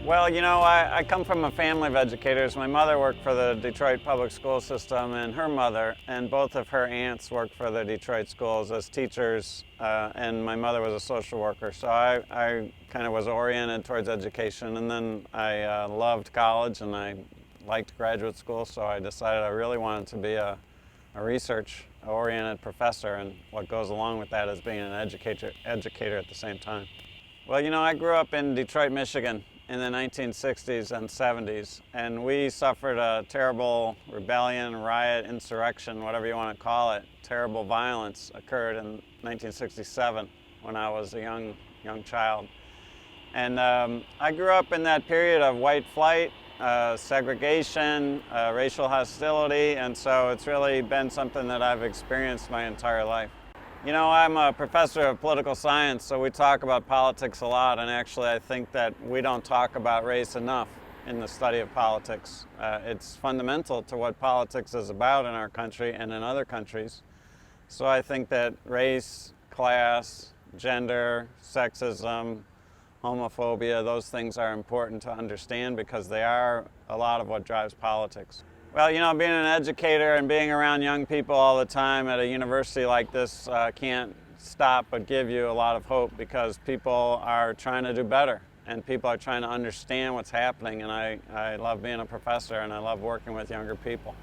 Well, I come from a family of educators. My mother worked for the Detroit public school system, and her mother and both of her aunts worked for the Detroit schools as teachers, and my mother was a social worker. So I kind of was oriented towards education, and then I loved college and I liked graduate school, so I decided I really wanted to be a research-oriented professor, and what goes along with that is being an educator at the same time. Well, I grew up in Detroit, Michigan in the 1960s and 70s, and we suffered a terrible rebellion, riot, insurrection, whatever you want to call it. Terrible violence occurred in 1967 when I was a young child. And I grew up in that period of white flight, segregation, racial hostility, and so it's really been something that I've experienced my entire life. I'm a professor of political science, so we talk about politics a lot, and actually I think that we don't talk about race enough in the study of politics. It's fundamental to what politics is about in our country and in other countries. So I think that race, class, gender, sexism, homophobia, those things are important to understand because they are a lot of what drives politics. Well, being an educator and being around young people all the time at a university like this can't stop but give you a lot of hope because people are trying to do better and people are trying to understand what's happening, and I love being a professor and I love working with younger people.